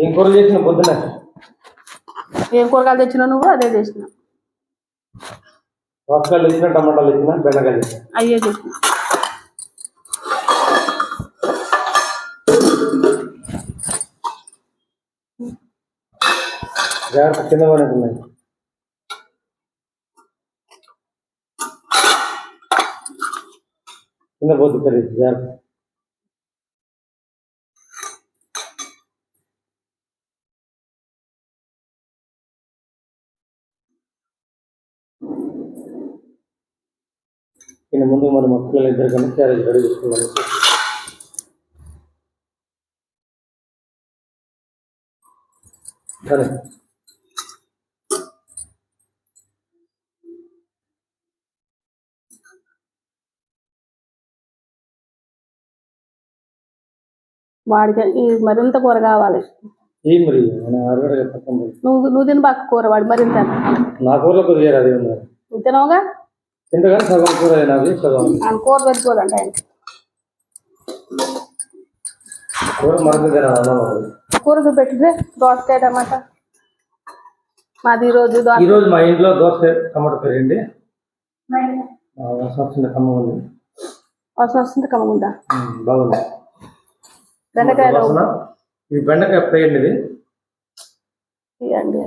ఏం కూర చేసిన పొద్దున? ఏం కూరగాయలు తెచ్చినా నువ్వు అదే చేసిన. దోసకాయలు తెచ్చిన, టమాటాలు తెచ్చిన, బెండకాయలు తెచ్చిన, అయ్యే చేసిన. జాగ్రత్త కింద పడుతున్నాయి. కింద పోతుంది కర్రీ, జాగ్రత్త. ఈయన ముందు మన పిల్లలు ఇద్దరు కన్నా క్యారేజ్ రెడీ చేసుకున్నాను. సరే వాడికి ఈ మరింత కూర కావాలి. ఏం మరి నువ్వు తిని బాగా కూర, వాడు మరింత. నా కూరలో కొద్దిగా అది ఉంది. తినవుగా తింటగా సగం కూర అయినది, సగం కూర పెట్టుకోదంట ఆయన. కూర మరింత తినాలి. కూర చూపెట్టితే దోసకాయ టమాటా. మాది ఈరోజు మా ఇంట్లో దోసకాయ టమాటా పెరిగింది. వస్తుంది, కమ్మ ఉంది. వాసన వస్తుంది, కమ్మ ఉందా? బాగుంది. బెండకాయ ఇది బెండకాయ ఫ్రై అండి. ఇది ఇవ్వండి.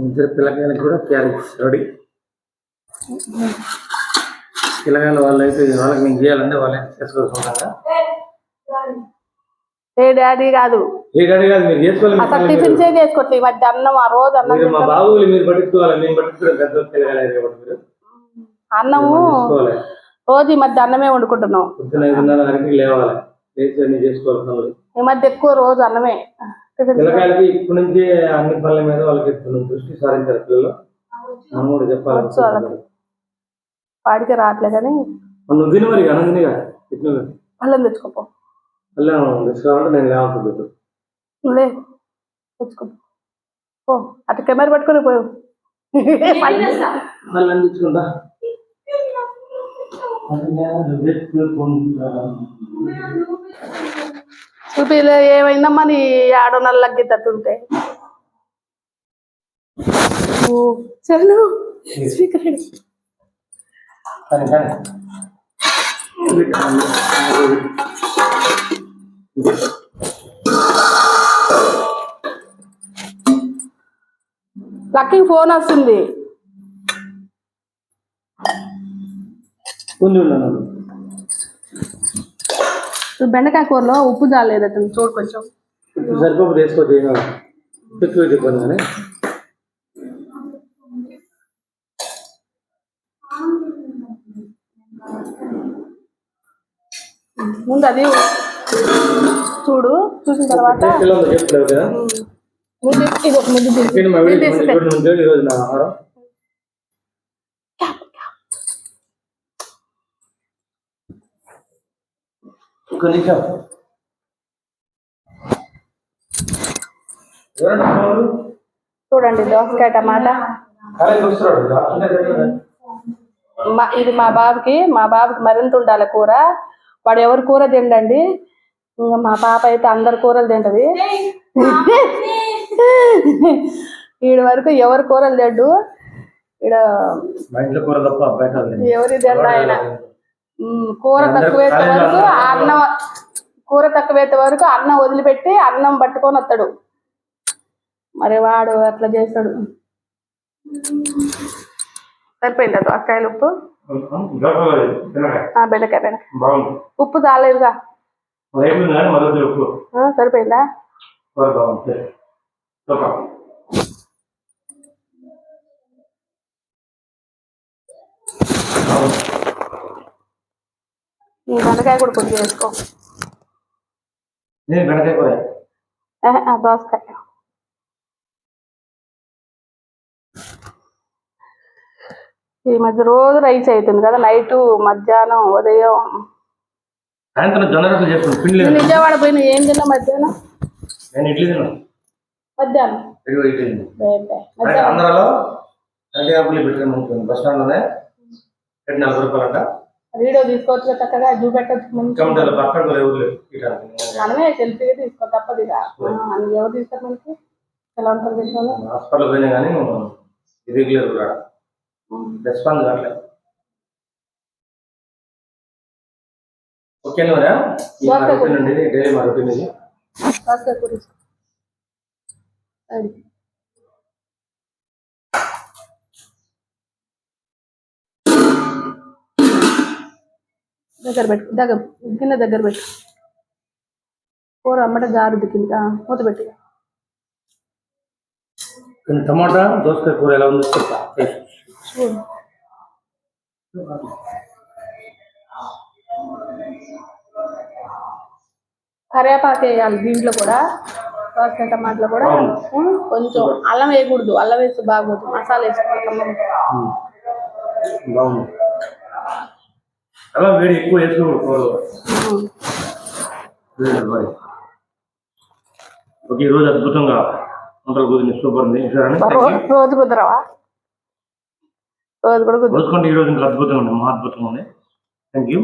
ఇద్దరు పిల్లకాయలకు కూడా క్యారెట్ రెడీ. పిల్లకాయలు వాళ్ళు అయితే వాళ్ళకి నేను చేయాలంటే వాళ్ళే చేసుకోవాల్సిందా? ఏ డాడీ కాదు, ఏ డాడీ కాదు, మీరు చేసుకోవాలి. అసలు టిఫిన్ చేసుకోవట్లేదు ఈ మధ్య. అన్నం ఆ రోజు అన్నం. మా బాబులు మీరు పట్టించుకోవాలి, మేము పట్టించుకోవాలి. పెద్ద పిల్లకాయలు కాబట్టి మీరు అన్నము రోజు ఈ మధ్య అన్నమే వండుకుంటున్నాం. పొద్దున 5:30 లేవాలి, లేచి అన్ని చేసుకోవాలి. ఈ మధ్య ఎక్కువ రోజు అన్నమే. పిల్లకాయలకి ఇప్పటి నుంచి అన్ని పనుల మీద వాళ్ళకి దృష్టి సారించారు పిల్లలు. మనం కూడా చెప్పాలి. వాడికి రావట్లే కానీ నువ్వు తిని మరి అనందినిగా అల్లం తెచ్చుకోపో. అల్లం తెచ్చుకోవాలంటే నేను లేకపోతే లే తెచ్చుకో. అటు కెమెరా పట్టుకొని పోయావు. అల్లం తెచ్చుకుంటా. చూపిలే ఏమైందమ్మా నీ ఆడో నల్లకి తట్టుంటే. చరణు స్పీకర్ లక్కీ ఫోన్ వస్తుంది. బెండకాయ కూరలో ఉప్పు జాలేదు అతను చూడు కొంచెం. సరిపోపు వేసుకోవచ్చు, ఇబ్బంది కానీ. ముందు అది చూడు, చూసిన తర్వాత చూడండి దోసకాయ టమాటా. ఇది మా బాబుకి మరింత ఉండాలి కూర. వాడు ఎవరు కూర తిండండి. మా పాప అయితే అందరు కూరలు తింటది. వీడి వరకు ఎవరు కూరలు తిండు. ఎవరి తిండ ఆయన. కూర తక్కువేసే వరకు అన్నం వదిలిపెట్టి అన్నం పట్టుకొని వస్తాడు. మరి వాడు అట్లా చేస్తాడు. సరిపోయిందా దోసకాయలు ఉప్పు? బెండకాయ ఉప్పు చాలేదుగా, సరిపోయిందా? ఈ బెండకాయ కూడా కొంచెం వేసుకో. దోసకాయ ఈ మధ్య రోజు రైస్ అవుతుంది కదా, నైట్ మధ్యాహ్నం ఉదయం. విజయవాడ పోయి నువ్వు ఏం తిన్నావు మధ్యాహ్నం? బస్ స్టాండ్ లోనే 40 రూపాయలంట. వీడియో తీసుకోవచ్చు చక్కగా చూపెట్టచ్చు ముందు టమాటాలు పక్కన కూడా ఎవరు లేరు తీయడానికి. మనమే సెల్ఫీగా తీసుకో తప్పదు ఇక ఎవరు తీస్తారు మనకి ఎలా ఉంటుంది విషయంలో హాస్పిటల్ పోయినా కానీ ఇరెగ్యులర్ కూడా రెస్పాన్స్ కావట్లేదు. ఓకేనా మరి? ఈ మా రొటీన్ అండి, డైలీ మా రొటీన్ ఇది. దగ్గర పెట్టు గిన్నె దగ్గర పెట్టు కూర అమ్మట జారుద్ది కింద మూత పెట్టి కొన్ని టమాటా దోసకాయ కూర ఎలా ఉందో చెప్తా. చూడు కరివేపాకు వేయాలి దీంట్లో కూడా దోసకాయ టమాటాలో కూడా కొంచెం అల్లం వేయకూడదు, అల్లం వేస్తే బాగోదు, మసాలా వేసుకోవాలి. బాగుంది. అలా వేడి ఎక్కువ వేసుకోకూడదు. ఓకే, ఈరోజు అద్భుతంగా వంటలు కుదిరి సూపర్ ఉంది. రోజు కుదరవా? రోజు కూడా రోజుకుంటే ఈరోజు ఇంకా అద్భుతంగా ఉంది, మహా అద్భుతంగా ఉంది. Thank you.